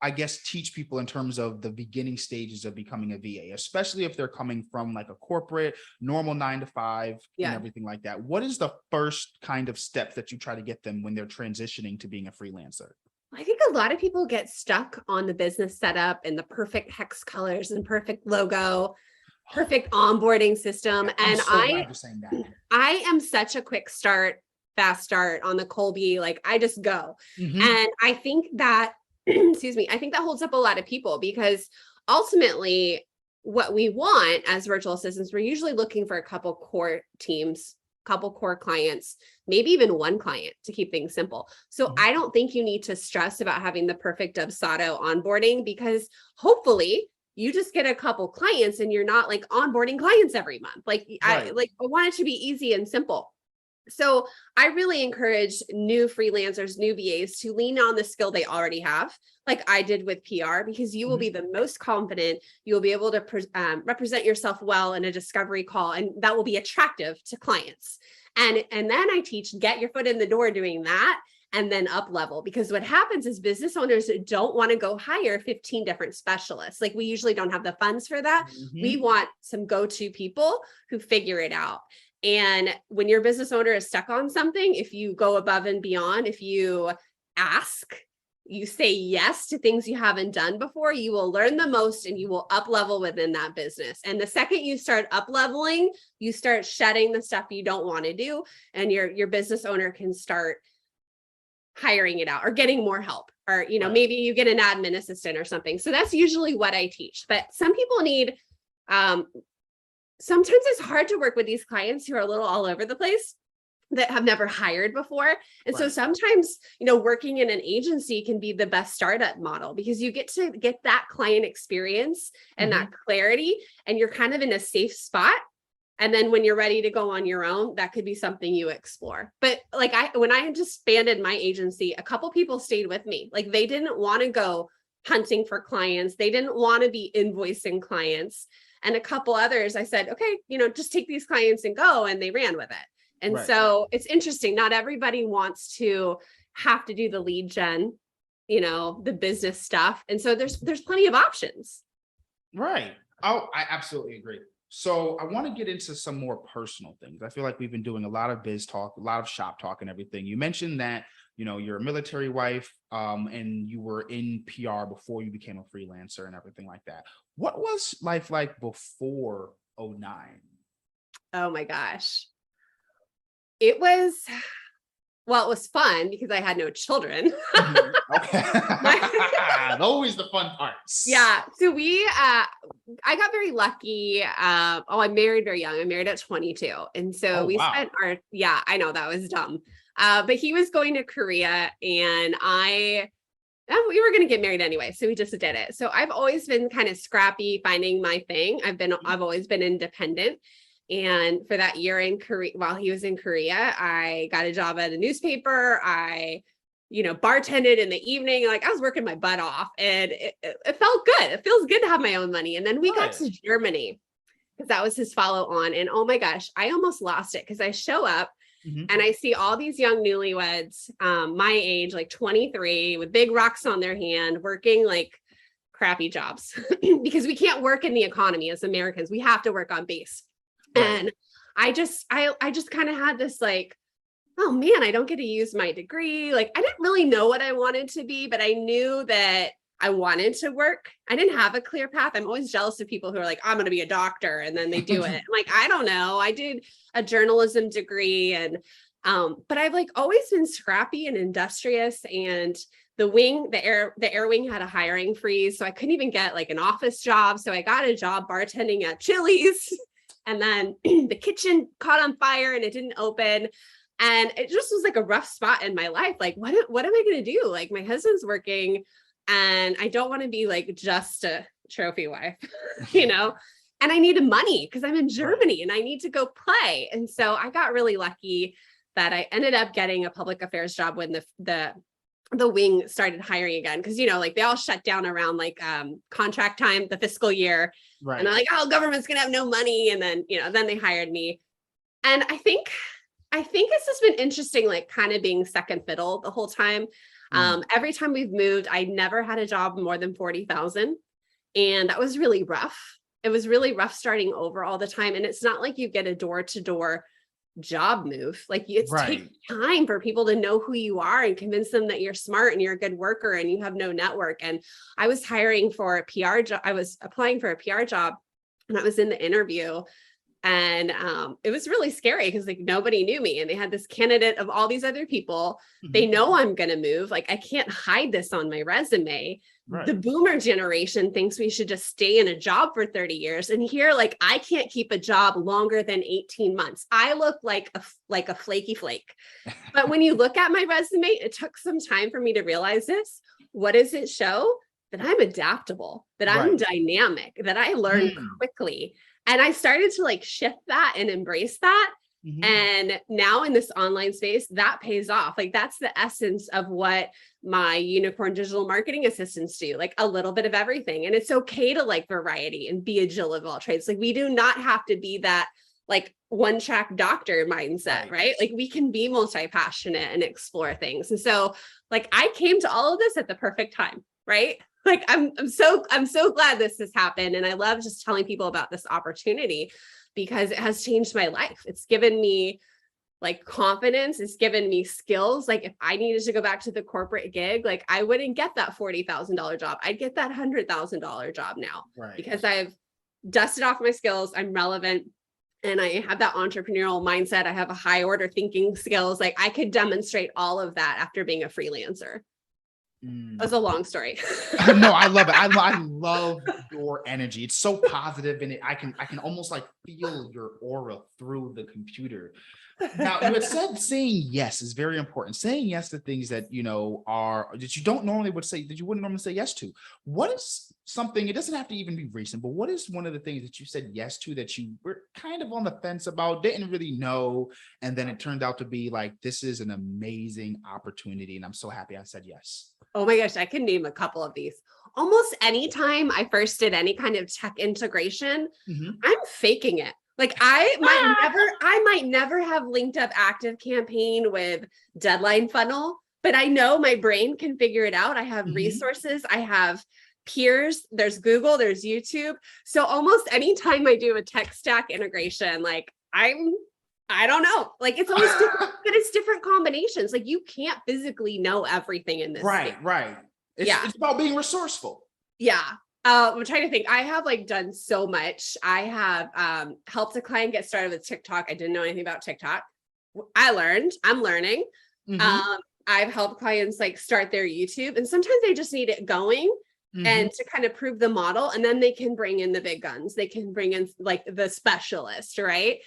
I guess teach people in terms of the beginning stages of becoming a VA, especially if they're coming from like a corporate normal 9 to 5 and everything like that? What is the first kind of step that you try to get them when they're transitioning to being a freelancer? I think a lot of people get stuck on the business setup and the perfect hex colors and perfect logo, perfect onboarding system. And glad you're saying that. I am such a quick start, fast start on the Colby. Like I just go. Mhm. And I think that, excuse me, I think that holds up a lot of people because ultimately what we want as virtual assistants, we're usually looking for a couple core teams, couple core clients, maybe even one client to keep things simple. So I don't think you need to stress about having the perfect Dubsado onboarding because hopefully you just get a couple clients and you're not like onboarding clients every month. Like I want it to be easy and simple. So I really encourage new freelancers, new VAs to lean on the skill they already have, like I did with PR, because you will be the most confident. You'll be able to represent yourself well in a discovery call, and that will be attractive to clients. And then I teach, get your foot in the door doing that, and then up level, because what happens is business owners don't want to go hire 15 different specialists. Like we usually don't have the funds for that. We want some go-to people who figure it out. And when your business owner is stuck on something, if you go above and beyond, if you ask, you say yes to things you haven't done before, you will learn the most and you will up level within that business. And the second you start up leveling, you start shedding the stuff you don't want to do, and your business owner can start hiring it out or getting more help, or maybe you get an admin assistant or something. So that's usually what I teach. But some people need sometimes it's hard to work with these clients who are a little all over the place, that have never hired before. And so sometimes, working in an agency can be the best startup model, because you get to get that client experience and that clarity, and you're kind of in a safe spot. And then when you're ready to go on your own, that could be something you explore. But like when I disbanded my agency, a couple people stayed with me. Like they didn't want to go hunting for clients. They didn't want to be invoicing clients. And a couple others, I said, okay, just take these clients and go. And they ran with it. And so it's interesting. Not everybody wants to have to do the lead gen, the business stuff. And so there's plenty of options. Right. Oh, I absolutely agree. So I want to get into some more personal things. I feel like we've been doing a lot of biz talk, a lot of shop talk and everything. You mentioned that, you're a military wife, and you were in PR before you became a freelancer and everything like that. What was life like before 2009? Oh my gosh. It was fun because I had no children. Okay. Always the fun parts. Yeah. So I got very lucky. I'm married very young. I'm married at 22. And so spent I know that was dumb. But he was going to Korea, and we were going to get married anyway. So we just did it. So I've always been kind of scrappy, finding my thing. I've always been independent. And for that year in Korea, while he was in Korea, I got a job at a newspaper. I, bartended in the evening. Like I was working my butt off, and it felt good. It feels good to have my own money. And then we got to Germany, because that was his follow on. And oh my gosh, I almost lost it, because I show up and I see all these young newlyweds, my age, like 23, with big rocks on their hand, working like crappy jobs because we can't work in the economy as Americans. We have to work on base. And I just kind of had this like, oh man, I don't get to use my degree. Like I didn't really know what I wanted to be, but I knew that I wanted to work. I didn't have a clear path. I'm always jealous of people who are like, I'm going to be a doctor, and then they do it. I'm like, I don't know. I did a journalism degree, and but I've like always been scrappy and industrious. And the air wing had a hiring freeze, so I couldn't even get like an office job. So I got a job bartending at Chili's. And then the kitchen caught on fire and it didn't open. And it just was like a rough spot in my life. Like, what am I going to do? Like my husband's working, and I don't want to be like just a trophy wife, and I needed money because I'm in Germany and I need to go play. And so I got really lucky that I ended up getting a public affairs job when the the wing started hiring again. Cause like they all shut down around like contract time, the fiscal year. Right. And they're like, oh, government's gonna have no money. And then, then they hired me. And I think it's just been interesting, like kind of being second fiddle the whole time. Every time we've moved, I never had a job more than 40,000. And that was really rough. It was really rough starting over all the time. And it's not like you get a door to door job move. Like it takes time for people to know who you are and convince them that you're smart and you're a good worker and you have no network. And I was hiring for a PR job. I was applying for a PR job and I was in the interview. And it was really scary because like nobody knew me and they had this candidate of all these other people. They know I'm going to move. Like I can't hide this on my resume. Right. The boomer generation thinks we should just stay in a job for 30 years. And here, like I can't keep a job longer than 18 months. I look like a flaky flake. But when you look at my resume, it took some time for me to realize this. What does it show? That I'm adaptable, that I'm dynamic, that I learn quickly. And I started to like shift that and embrace that. And now in this online space, that pays off. Like that's the essence of what my unicorn digital marketing assistants do, like a little bit of everything. And it's okay to like variety and be a jill of all trades. Like we do not have to be that like one track doctor mindset, right? Like we can be multi-passionate and explore things. And so like I came to all of this at the perfect time, right? Like I'm so glad this has happened. And I love just telling people about this opportunity because it has changed my life. It's given me like confidence. It's given me skills. Like if I needed to go back to the corporate gig, like I wouldn't get that $40,000 job. I'd get that $100,000 job now because I've dusted off my skills. I'm relevant and I have that entrepreneurial mindset. I have a high order thinking skills. Like I could demonstrate all of that after being a freelancer. That's a long story. No, I love it. I love your energy. It's so positive, and I can almost like feel your aura through the computer. Now, you had said saying yes is very important. Saying yes to things that are that you don't normally would say, that you wouldn't normally say yes to. What is something? It doesn't have to even be recent, but what is one of the things that you said yes to that you were kind of on the fence about, didn't really know, and then it turned out to be like, this is an amazing opportunity, and I'm so happy I said yes. Oh my gosh, I can name a couple of these. Almost anytime I first did any kind of tech integration, I'm faking it. Like I might never have linked up Active Campaign with Deadline Funnel, but I know my brain can figure it out. I have resources, I have peers, there's Google, there's YouTube. So almost anytime I do a tech stack integration, like I don't know. Like it's always different, but it's different combinations. Like you can't physically know everything in this. Right. It's about being resourceful. Yeah. I'm trying to think. I have like done so much. I have helped a client get started with TikTok. I didn't know anything about TikTok. I'm learning. I've helped clients like start their YouTube, and sometimes they just need it going. And to kind of prove the model, and then they can bring in the big guns. They can bring in like the specialist, right?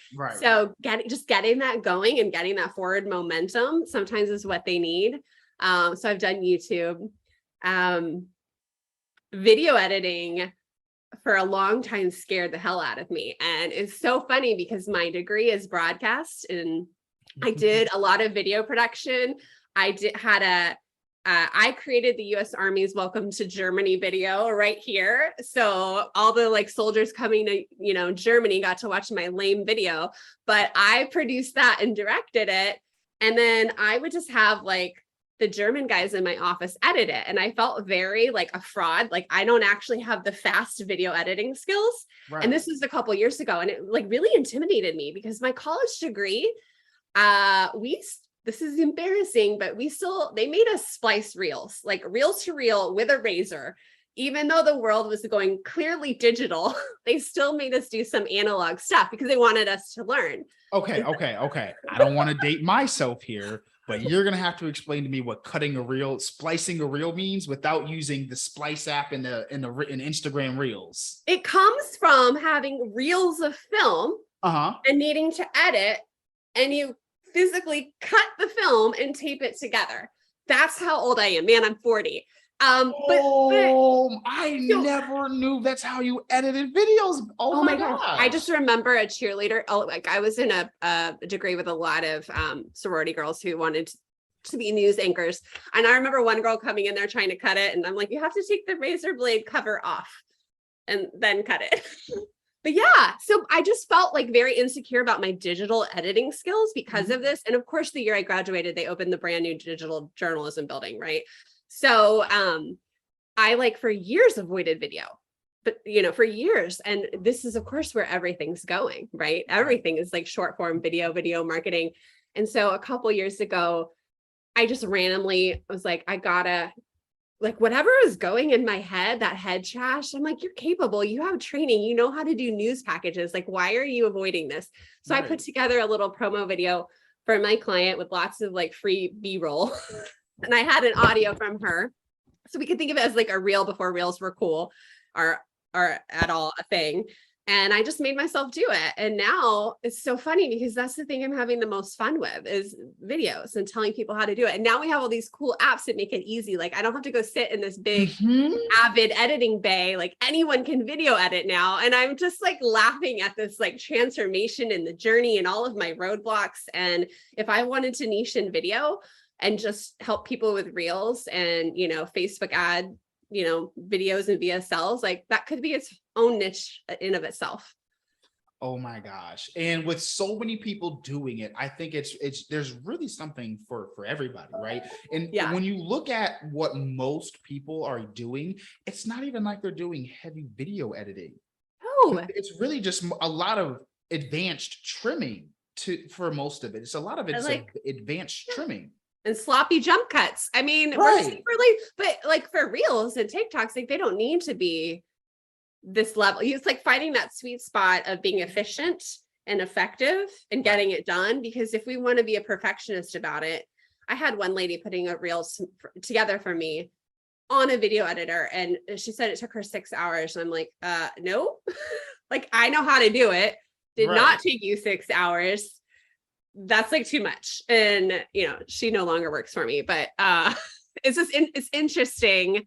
So getting that going and getting that forward momentum sometimes is what they need. So I've done YouTube, video editing for a long time scared the hell out of me. And it's so funny because my degree is broadcast and I did a lot of video production. I created the U.S. Army's Welcome to Germany video right here. So all the like soldiers coming to, Germany got to watch my lame video, but I produced that and directed it. And then I would just have like the German guys in my office edit it. And I felt very like a fraud. Like I don't actually have the fast video editing skills. And this was a couple years ago. And it like really intimidated me because my college degree, this is embarrassing, but they made us splice reels, like reel to reel with a razor. Even though the world was going clearly digital, they still made us do some analog stuff because they wanted us to learn. Okay. I don't want to date myself here, but you're going to have to explain to me what splicing a reel means without using the Splice app in Instagram Reels. It comes from having reels of film and needing to edit, and you physically cut the film and tape it together. That's how old I am. Man, I'm 40. I never knew that's how you edited videos. Oh my gosh. I just remember a cheerleader. Like I was in a degree with a lot of sorority girls who wanted to be news anchors. And I remember one girl coming in there trying to cut it. And I'm like, you have to take the razor blade cover off and then cut it. But yeah, so I just felt like very insecure about my digital editing skills because of this. And of course, the year I graduated, they opened the brand new digital journalism building, right? So I like for years avoided video, but for years. And this is of course where everything's going, right? Everything is like short form video marketing. And so a couple years ago, I just randomly was like, I gotta, like whatever is going in my head, that head trash, I'm like, you're capable, you have training, you know how to do news packages. Like, why are you avoiding this? So right. I put together a little promo video for my client with lots of like free B-roll. And I had an audio from her. So we could think of it as like a reel before reels were cool or at all a thing. And I just made myself do it. And now it's so funny because that's the thing I'm having the most fun with is videos and telling people how to do it. And now we have all these cool apps that make it easy. Like I don't have to go sit in this big Avid editing bay. Like anyone can video edit now. And I'm just like laughing at this like transformation in the journey and all of my roadblocks. And if I wanted to niche in video and just help people with reels and, Facebook ad, videos and VSLs, like that could be its own niche in of itself. Oh my gosh. And with so many people doing it, I think there's really something for everybody, right? And when you look at what most people are doing, it's not even like they're doing heavy video editing. No. It's really just a lot of advanced trimming for most of it. It's a lot of it's like advanced trimming. And sloppy jump cuts. I mean, right. But like for reels and TikToks, like they don't need to be this level. It's like finding that sweet spot of being efficient and effective and getting it done. Because if we want to be a perfectionist about it, I had one lady putting a reels together for me on a video editor, and she said it took her 6 hours. And I'm like, no, like I know how to do it. Did not take you 6 hours. That's like too much. And, she no longer works for me, but it's interesting,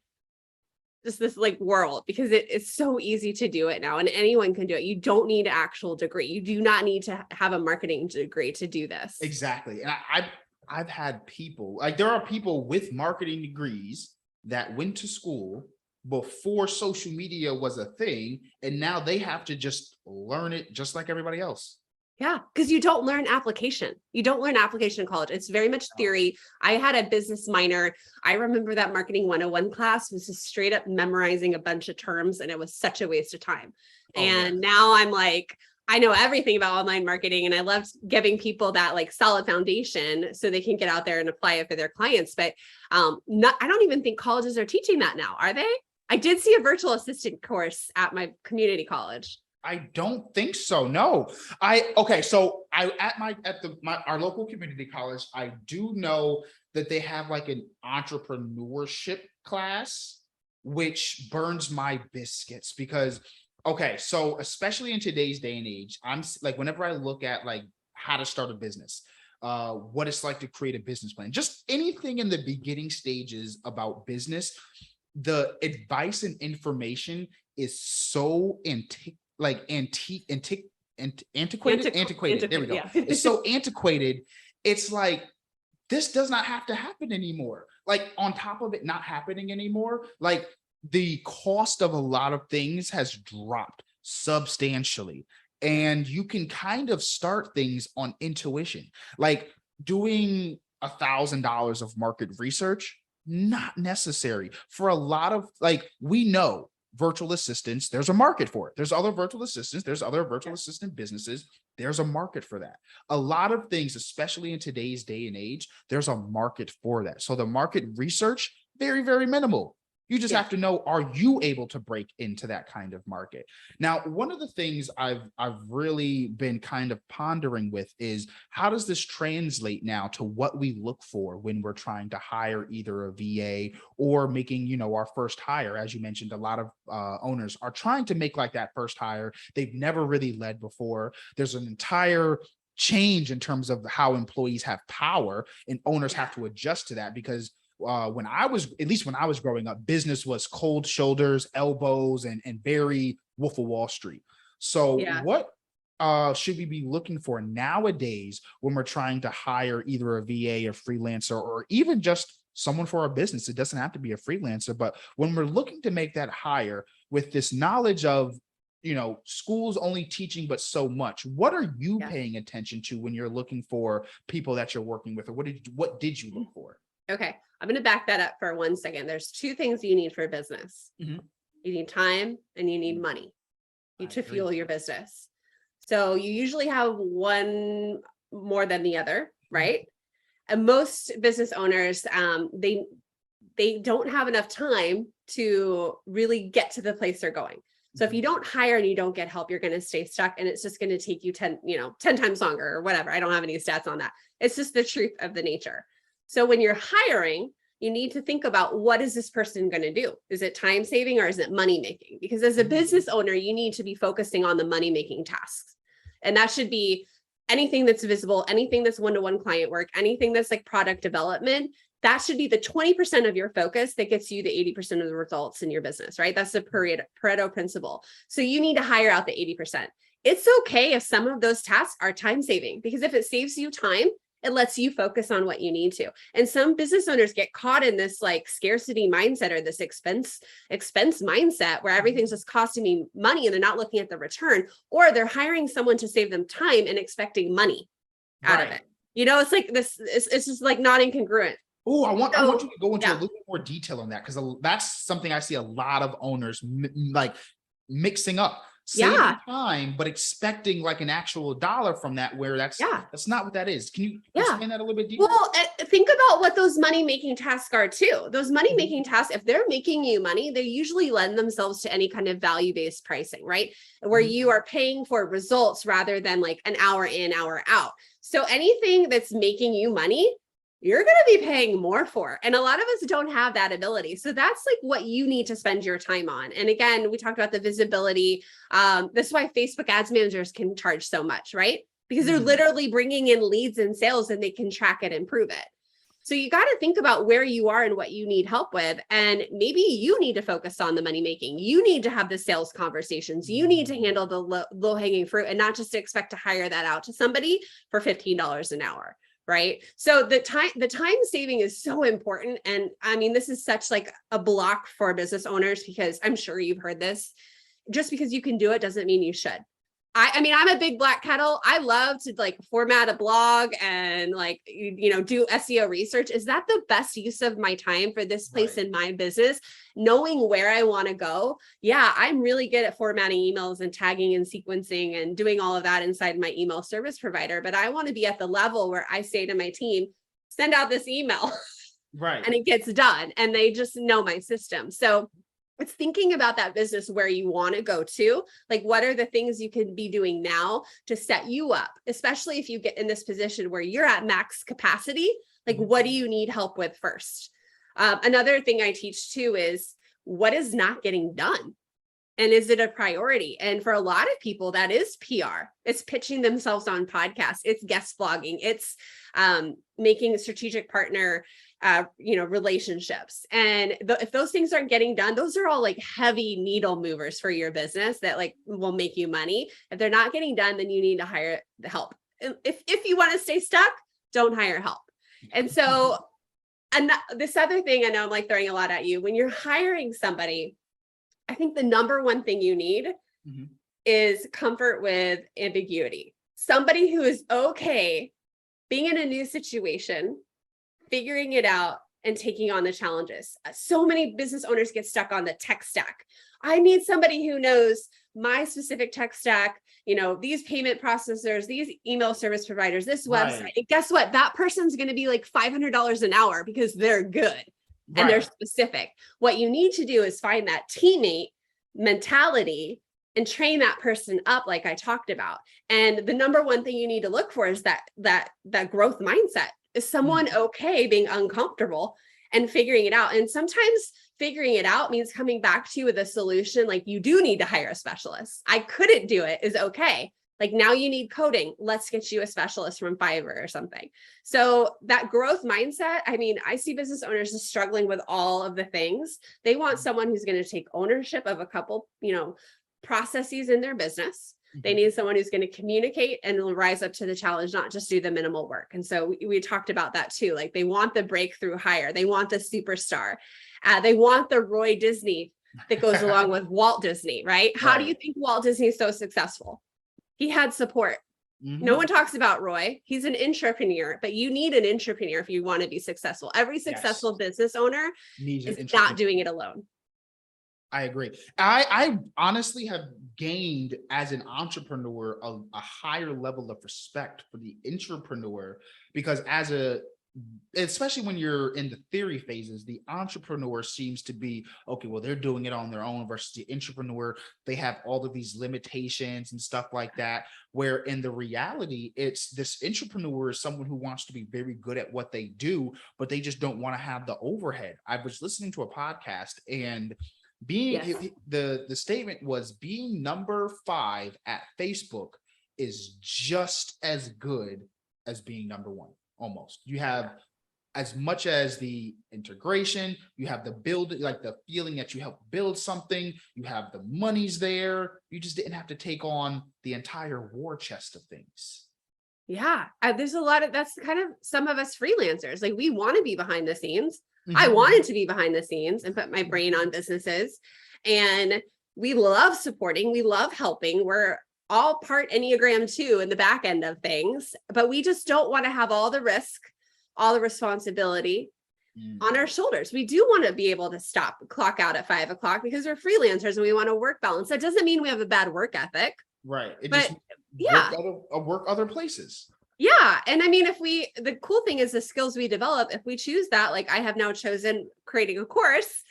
just this like world, because it's so easy to do it now and anyone can do it. You don't need an actual degree. You do not need to have a marketing degree to do this. Exactly. And I've had people, like there are people with marketing degrees that went to school before social media was a thing. And now they have to just learn it just like everybody else. Yeah, because you don't learn application. You don't learn application in college. It's very much theory. I had a business minor. I remember that marketing 101 class was just straight up memorizing a bunch of terms, and it was such a waste of time. Now I'm like, I know everything about online marketing, and I love giving people that like solid foundation so they can get out there and apply it for their clients. But I don't even think colleges are teaching that now, are they? I did see a virtual assistant course at my community college. I don't think so. No. So our local community college, I do know that they have like an entrepreneurship class, which burns my biscuits because, so especially in today's day and age, I'm like, whenever I look at like how to start a business, what it's like to create a business plan, just anything in the beginning stages about business, the advice and information is so antiquated. There we go. Yeah. It's so antiquated. It's like, this does not have to happen anymore. Like on top of it not happening anymore, like the cost of a lot of things has dropped substantially. And you can kind of start things on intuition, like doing $1,000 of market research, not necessary for a lot of, like, we know virtual assistants, there's a market for it. There's other virtual assistants, there's other virtual assistant businesses. There's a market for that. A lot of things, especially in today's day and age, there's a market for that. So the market research, very, very minimal. You just have to know, are you able to break into that kind of market? Now, one of the things I've really been kind of pondering with is, how does this translate now to what we look for when we're trying to hire either a VA or making, our first hire? As you mentioned, a lot of owners are trying to make like that first hire. They've never really led before. There's an entire change in terms of how employees have power, and owners have to adjust to that, because when I was growing up, business was cold shoulders, elbows, and very Wolf of Wall Street. So what should we be looking for nowadays when we're trying to hire either a VA, a freelancer, or even just someone for our business? It doesn't have to be a freelancer, but when we're looking to make that hire with this knowledge of, schools only teaching but so much, what are you paying attention to when you're looking for people that you're working with, or what did you look for? Okay, I'm going to back that up for 1 second. There's 2 things you need for a business. You need time and you need money to fuel your business. So you usually have one more than the other, right? And most business owners, they don't have enough time to really get to the place they're going. So if you don't hire and you don't get help, you're going to stay stuck, and it's just going to take you 10 times longer or whatever. I don't have any stats on that. It's just the truth of the nature. So when you're hiring, you need to think about, what is this person going to do? Is it time saving or is it money making? Because as a business owner, you need to be focusing on the money making tasks. And that should be anything that's visible, anything that's one-to-one client work, anything that's like product development. That should be the 20% of your focus that gets you the 80% of the results in your business, right? That's the Pareto principle. So you need to hire out the 80%. It's okay if some of those tasks are time saving, because if it saves you time, it lets you focus on what you need to. And some business owners get caught in this like scarcity mindset or this expense mindset where everything's just costing me money and they're not looking at the return, or they're hiring someone to save them time and expecting money out of it. It's like this, it's just like not incongruent. Oh, I want you to go into a little bit more detail on that, because that's something I see a lot of owners like mixing up. Saving time, but expecting like an actual dollar from that, where that's not what that is. Can you explain that a little bit deeper? Well, think about what those money-making tasks are too. Those money-making tasks, if they're making you money, they usually lend themselves to any kind of value-based pricing, right? Where you are paying for results rather than like an hour in, hour out. So anything that's making you money, you're going to be paying more for. And a lot of us don't have that ability. So that's like what you need to spend your time on. And again, we talked about the visibility. This is why Facebook ads managers can charge so much, right? Because they're literally bringing in leads and sales, and they can track it and prove it. So you got to think about where you are and what you need help with. And maybe you need to focus on the money making. You need to have the sales conversations. You need to handle the low hanging fruit, and not just expect to hire that out to somebody for $15 an hour. Right. So the time saving is so important. And I mean, this is such like a block for business owners, because I'm sure you've heard this. Just because you can do it doesn't mean you should. I mean, I'm a big black kettle. I love to like format a blog and like, do SEO research. Is that the best use of my time for this place in my business? Knowing where I want to go. Yeah, I'm really good at formatting emails and tagging and sequencing and doing all of that inside my email service provider. But I want to be at the level where I say to my team, send out this email. And it gets done. And they just know my system. So it's thinking about that business where you want to go to, like what are the things you can be doing now to set you up, especially if you get in this position where you're at max capacity, like what do you need help with first? Another thing I teach too is what is not getting done, and is it a priority? And for a lot of people, that is PR. It's pitching themselves on podcasts. It's guest blogging. It's making a strategic partner relationships. And if those things aren't getting done, those are all like heavy needle movers for your business that like will make you money. If they're not getting done, then you need to hire the help. If you want to stay stuck, don't hire help. And so, and this other thing, I know I'm like throwing a lot at you. When you're hiring somebody, I think the number one thing you need is comfort with ambiguity. Somebody who is okay being in a new situation, figuring it out, and taking on the challenges. So many business owners get stuck on the tech stack. I need somebody who knows my specific tech stack, these payment processors, these email service providers, this website. And guess what? That person's going to be like $500 an hour because they're good and they're specific. What you need to do is find that teammate mentality and train that person up, like I talked about. And the number one thing you need to look for is that growth mindset. Is someone okay being uncomfortable and figuring it out? And sometimes figuring it out means coming back to you with a solution. Like you do need to hire a specialist. I couldn't do it is okay. Like now you need coding. Let's get you a specialist from Fiverr or something. So that growth mindset, I mean, I see business owners just struggling with all of the things. They want someone who's going to take ownership of a couple, processes in their business. They need someone who's going to communicate and rise up to the challenge, not just do the minimal work. And so we talked about that too. Like they want the breakthrough hire. They want the superstar. They want the Roy Disney that goes along with Walt Disney, right? How do you think Walt Disney is so successful? He had support. No one talks about Roy. He's an entrepreneur, but you need an entrepreneur if you want to be successful. Every successful business owner is not doing it alone. I agree. I honestly have gained as an entrepreneur a higher level of respect for the entrepreneur, because especially when you're in the theory phases, the entrepreneur seems to be, okay, well, they're doing it on their own, versus the entrepreneur, they have all of these limitations and stuff like that, where in the reality, it's this entrepreneur is someone who wants to be very good at what they do, but they just don't want to have the overhead. I was listening to a podcast, and the statement was, being number 5 at Facebook is just as good as being number 1. Almost. You have as much as the integration, you have the build, like the feeling that you help build something, you have the monies there. You just didn't have to take on the entire war chest of things. Yeah, there's a lot of, that's kind of some of us freelancers, like we want to be behind the scenes. I wanted to be behind the scenes and put my brain on businesses, and we love supporting, we love helping. We're all part Enneagram 2 in the back end of things, but we just don't want to have all the risk, all the responsibility on our shoulders. We do want to be able to clock out at 5 o'clock because we're freelancers and we want a work balance. That doesn't mean we have a bad work ethic. Right. Work other places. Yeah. And I mean, the cool thing is the skills we develop, if we choose that, like I have now chosen creating a course,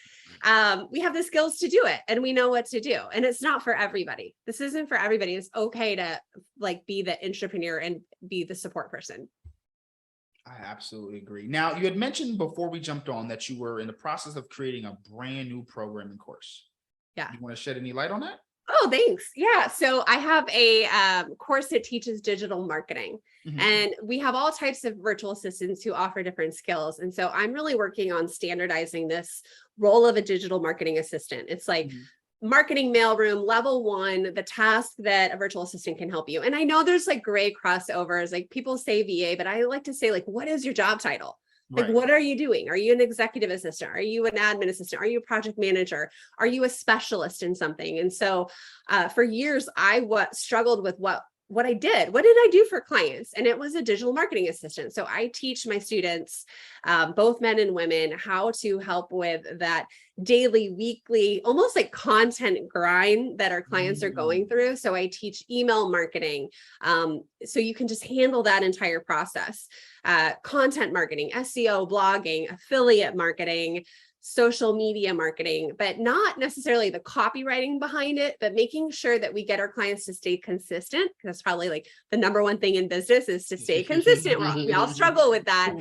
we have the skills to do it and we know what to do. And it's not for everybody. This isn't for everybody. It's okay to like be the entrepreneur and be the support person. I absolutely agree. Now, you had mentioned before we jumped on that you were in the process of creating a brand new programming course. Yeah. You want to shed any light on that? Oh, thanks. Yeah. So I have a course that teaches digital marketing, and we have all types of virtual assistants who offer different skills. And so I'm really working on standardizing this role of a digital marketing assistant. It's like marketing mailroom, level 1, the task that a virtual assistant can help you. And I know there's like gray crossovers, like people say VA, but I like to say like, what is your job title? Like, what are you doing? Are you an executive assistant? Are you an admin assistant? Are you a project manager? Are you a specialist in something? And so for years, I struggled with what I did. What did I do for clients? And it was a digital marketing assistant. So I teach my students, both men and women, how to help with that daily, weekly, almost like content grind that our clients are going through. So I teach email marketing. So you can just handle that entire process. Content marketing, SEO, blogging, affiliate marketing, social media marketing, but not necessarily the copywriting behind it, but making sure that we get our clients to stay consistent. Because that's probably like the number one thing in business is to stay consistent. We all struggle with that,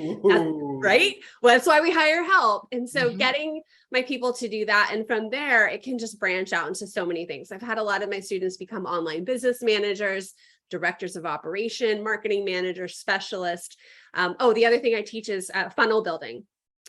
right? Well, that's why we hire help. And so getting my people to do that. And from there, it can just branch out into so many things. I've had a lot of my students become online business managers, directors of operation, marketing managers, specialists. The other thing I teach is funnel building,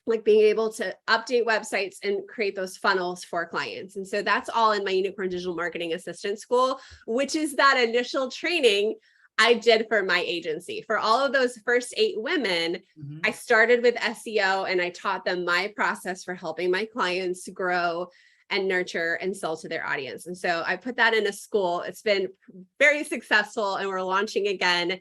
like being able to update websites and create those funnels for clients. And so that's all in my Unicorn Digital Marketing Assistant School, which is that initial training I did for my agency. For all of those first 8 women, I started with SEO and I taught them my process for helping my clients grow and nurture and sell to their audience. And so I put that in a school. It's been very successful, and we're launching again.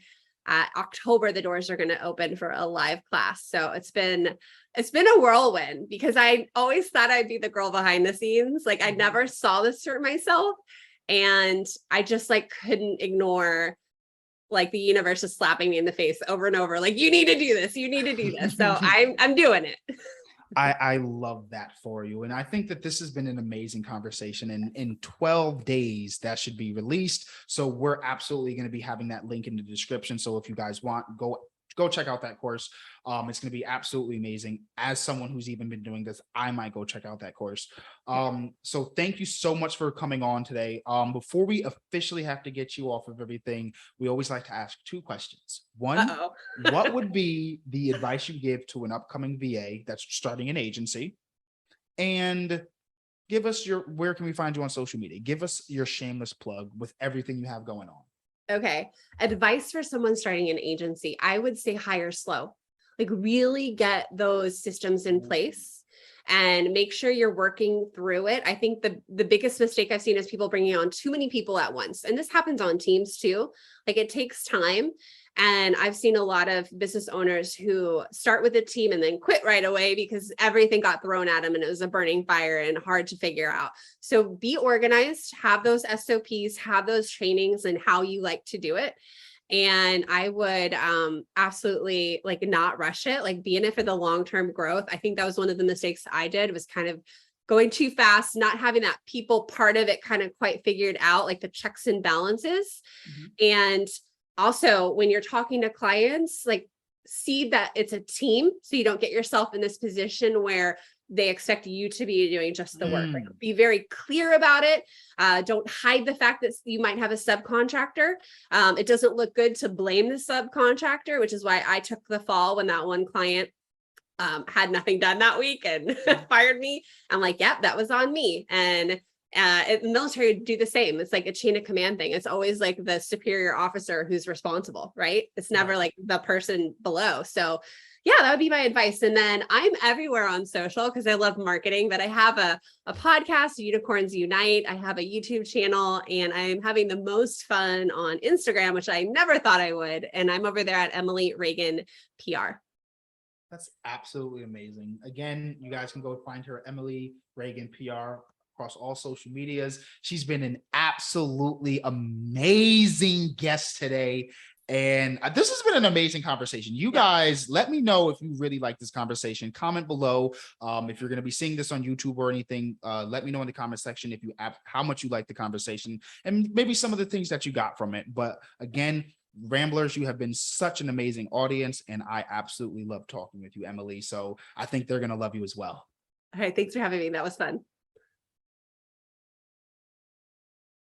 October, the doors are going to open for a live class. So it's been a whirlwind, because I always thought I'd be the girl behind the scenes. Like I never saw this for myself. And I just like couldn't ignore like the universe is slapping me in the face over and over. Like, you need to do this. You need to do this. So I'm doing it. I love that for you. And I think that this has been an amazing conversation, and in 12 days that should be released. So we're absolutely going to be having that link in the description. So if you guys want, go check out that course. It's going to be absolutely amazing. As someone who's even been doing this, I might go check out that course. So thank you so much for coming on today. Before we officially have to get you off of everything, we always like to ask 2 questions. One, what would be the advice you give to an upcoming VA that's starting an agency? And give us where can we find you on social media? Give us your shameless plug with everything you have going on. Okay. Advice for someone starting an agency. I would say hire slow. Like really get those systems in place and make sure you're working through it. I think the biggest mistake I've seen is people bringing on too many people at once. And this happens on teams too. Like it takes time. And I've seen a lot of business owners who start with a team and then quit right away because everything got thrown at them and it was a burning fire and hard to figure out. So be organized, have those SOPs, have those trainings and how you like to do it. And I would absolutely like not rush it, like be in it for the long-term growth. I think that was one of the mistakes I did, was kind of going too fast, not having that people part of it kind of quite figured out, like the checks and balances. And also, when you're talking to clients, like see that it's a team, so you don't get yourself in this position where they expect you to be doing just the work. Like, be very clear about it. Don't hide the fact that you might have a subcontractor. It doesn't look good to blame the subcontractor, which is why I took the fall when that one client had nothing done that week and fired me. I'm like, yep, that was on me. And the military do the same. It's like a chain of command thing. It's always like the superior officer who's responsible, right? It's never like the person below. So yeah, that would be my advice. And then I'm everywhere on social because I love marketing, but I have a podcast, Unicorns Unite. I have a YouTube channel and I'm having the most fun on Instagram, which I never thought I would. And I'm over there at Emily Raegan PR. That's absolutely amazing. Again, you guys can go find her, Emily Raegan PR, across all social medias. She's been an absolutely amazing guest today. And this has been an amazing conversation. You guys, let me know if you really like this conversation. Comment below. If you're going to be seeing this on YouTube or anything, let me know in the comment section if you how much you like the conversation and maybe some of the things that you got from it. But again, Ramblers, you have been such an amazing audience, and I absolutely love talking with you, Emily. So I think they're going to love you as well. All right. Thanks for having me. That was fun.